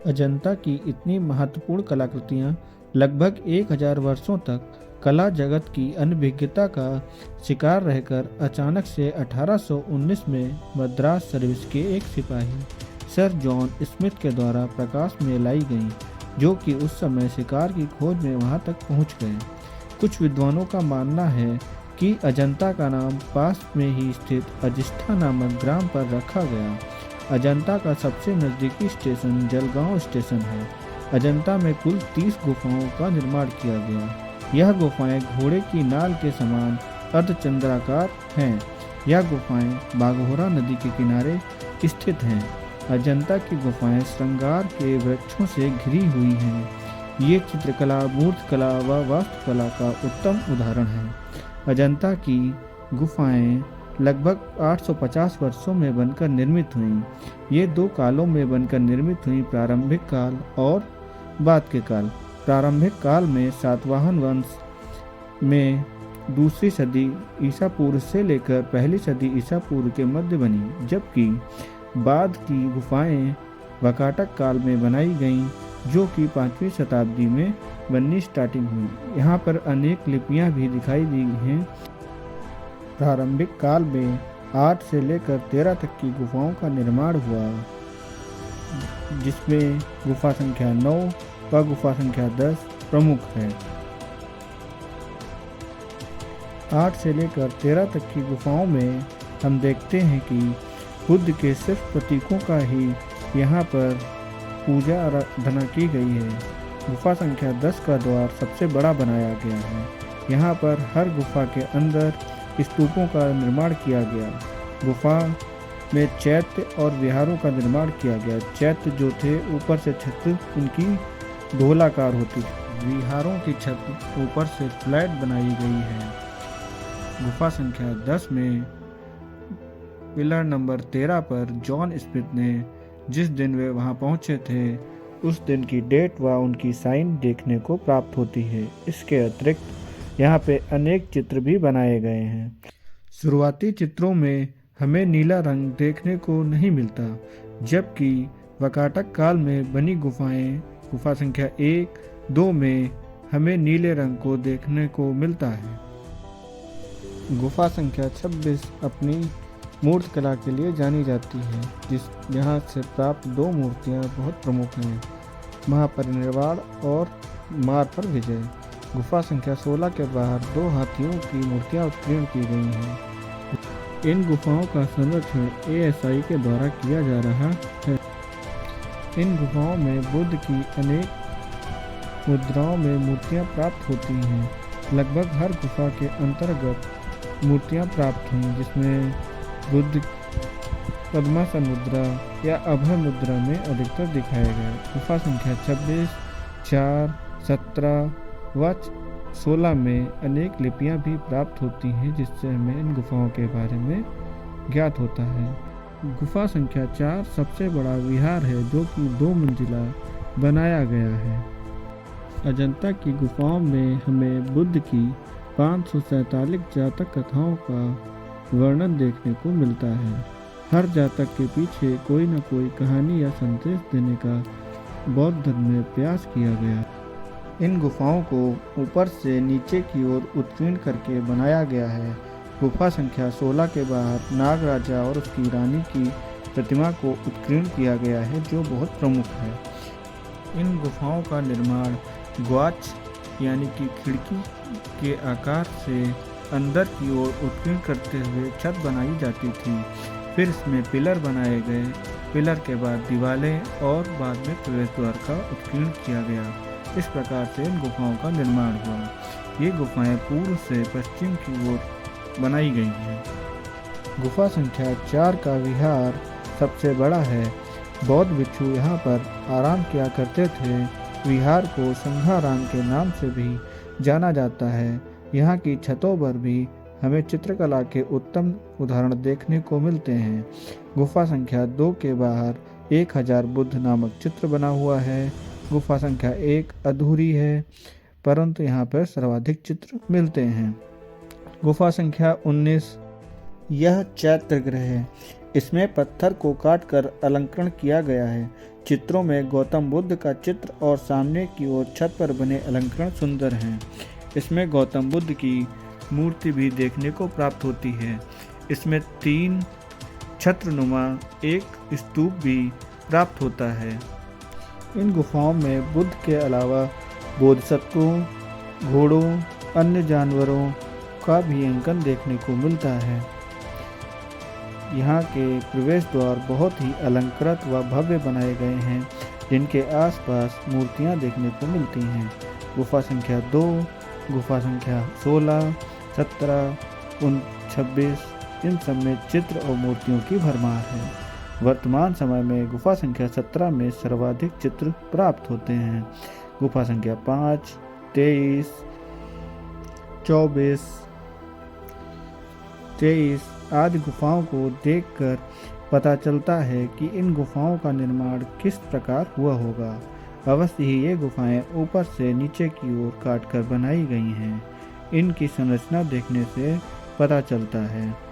अजंता की इतनी महत्वपूर्ण कलाकृतियाँ लगभग 1000 वर्षों तक कला जगत की अनभिज्ञता का शिकार रहकर अचानक से 1819 में मद्रास सर्विस के एक सिपाही सर जॉन स्मिथ के द्वारा प्रकाश में लाई गईं, जो कि उस समय शिकार की खोज में वहां तक पहुंच गए। कुछ विद्वानों का मानना है कि अजंता का नाम पास में ही स्थित अजिस्ठा नामक ग्राम पर रखा गया। अजंता का सबसे नज़दीकी स्टेशन जलगांव स्टेशन है। अजंता में कुल 30 गुफाओं का निर्माण किया गया। यह गुफाएं घोड़े की नाल के समान अर्धचंद्राकार हैं। यह गुफाएं बाघोरा नदी के किनारे स्थित हैं। अजंता की गुफाएं श्रृंगार के वृक्षों से घिरी हुई हैं। ये चित्रकला, मूर्तिकला व वास्तुकला का उत्तम उदाहरण है। अजंता की गुफाएं लगभग 850 वर्षों में बनकर निर्मित हुईं। ये 2 कालों में बनकर निर्मित हुईं, प्रारंभिक काल और बाद के काल। प्रारंभिक काल में सातवाहन वंश में दूसरी सदी ईसा पूर्व से लेकर पहली सदी ईसा पूर्व के मध्य बनी, जबकि बाद की गुफाएं वाकाटक काल में बनाई गईं, जो कि 5वीं शताब्दी में बननी स्टार्टिंग हुई। यहाँ पर अनेक लिपियाँ भी दिखाई दी हैं। प्रारंभिक काल में 8 से लेकर 13 तक की गुफाओं का निर्माण हुआ, जिसमें गुफा संख्या 9 व गुफा संख्या 10 प्रमुख है। 8 से लेकर 13 तक की गुफाओं में हम देखते हैं कि बुद्ध के सिर्फ प्रतीकों का ही यहाँ पर पूजा आराधना की गई है। गुफा संख्या 10 का द्वार सबसे बड़ा बनाया गया है। यहाँ पर हर गुफा के अंदर स्तूपों का निर्माण किया गया। गुफा में चैत्य और विहारों का निर्माण किया गया। चैत्य जो थे, ऊपर से छत उनकी गोलाकार होती थी। विहारों की छत ऊपर से फ्लैट बनाई गई है। गुफा संख्या 10 में पिलर नंबर 13 पर जॉन स्मिथ ने जिस दिन वे वहां पहुंचे थे, उस दिन की डेट व उनकी साइन देखने को प्राप्त होती है। इसके अतिरिक्त यहाँ पे अनेक चित्र भी बनाए गए हैं। शुरुआती चित्रों में हमें नीला रंग देखने को नहीं मिलता, जबकि वाकाटक काल में बनी गुफाएं गुफा संख्या 1, 2 में हमें नीले रंग को देखने को मिलता है। गुफा संख्या 26 अपनी मूर्तिकला के लिए जानी जाती है, यहाँ से प्राप्त 2 मूर्तियाँ बहुत प्रमुख हैं, महापरिनिर्वाण और मार पर विजय। गुफा संख्या 16 के बाहर 2 हाथियों की मूर्तियाँ उत्कीर्ण की गई हैं। इन गुफाओं का संरक्षण ASI के द्वारा किया जा रहा है। इन गुफाओं में बुद्ध की अनेक मुद्राओं में मूर्तियाँ प्राप्त होती हैं। लगभग हर गुफा के अंतर्गत मूर्तियाँ प्राप्त हुई, जिसमें बुद्ध पद्मासन मुद्रा या अभय मुद्रा में अधिकतर दिखाए गए। गुफा संख्या 26, 4, 17 व 16 में अनेक लिपियां भी प्राप्त होती हैं, जिससे हमें इन गुफाओं के बारे में ज्ञात होता है। गुफा संख्या 4 सबसे बड़ा विहार है, जो कि 2 मंजिला बनाया गया है। अजंता की गुफाओं में हमें बुद्ध की 547 जातक कथाओं का वर्णन देखने को मिलता है। हर जातक के पीछे कोई न कोई कहानी या संदेश देने का बौद्ध धर्म में प्रयास किया गया। इन गुफाओं को ऊपर से नीचे की ओर उत्कीर्ण करके बनाया गया है। गुफा संख्या 16 के बाहर नाग राजा और उसकी रानी की प्रतिमा को उत्कीर्ण किया गया है, जो बहुत प्रमुख है। इन गुफाओं का निर्माण ग्वाच यानी कि खिड़की के आकार से अंदर की ओर उत्कीर्ण करते हुए छत बनाई जाती थी। फिर इसमें पिलर बनाए गए। पिलर के बाद दीवारें और बाद में प्रवेश द्वार का उत्कीर्ण किया गया। इस प्रकार से इन गुफाओं का निर्माण हुआ। ये गुफाएं पूर्व से पश्चिम की ओर बनाई गई हैं। गुफा संख्या 4 का विहार सबसे बड़ा है। बौद्ध भिक्षु यहाँ पर आराम किया करते थे। विहार को संघाराम के नाम से भी जाना जाता है। यहाँ की छतों पर भी हमें चित्रकला के उत्तम उदाहरण देखने को मिलते हैं। गुफा संख्या 2 के बाहर 1000 बुद्ध नामक चित्र बना हुआ है। गुफा संख्या 1 अधूरी है, परंतु यहाँ पर सर्वाधिक चित्र मिलते हैं। गुफा संख्या 19 यह चैत्य गृह है। इसमें पत्थर को काटकर अलंकरण किया गया है। चित्रों में गौतम बुद्ध का चित्र और सामने की ओर छत पर बने अलंकरण सुंदर हैं। इसमें गौतम बुद्ध की मूर्ति भी देखने को प्राप्त होती है। इसमें 3 छत्रनुमा एक स्तूप भी प्राप्त होता है। इन गुफाओं में बुद्ध के अलावा बोधिसत्वों, घोड़ों, अन्य जानवरों का भी अंकन देखने को मिलता है। यहाँ के प्रवेश द्वार बहुत ही अलंकृत व भव्य बनाए गए हैं, जिनके आसपास मूर्तियाँ देखने को मिलती हैं। गुफा संख्या 2, गुफा संख्या 16, 17, 26 इन सब में चित्र और मूर्तियों की भरमार है। वर्तमान समय में गुफा संख्या 17 में सर्वाधिक चित्र प्राप्त होते हैं। गुफा संख्या 5, 23, 24, 23 आदि गुफाओं को देखकर पता चलता है कि इन गुफाओं का निर्माण किस प्रकार हुआ होगा। अवश्य ही ये गुफाएं ऊपर से नीचे की ओर काटकर बनाई गई हैं। इनकी संरचना देखने से पता चलता है।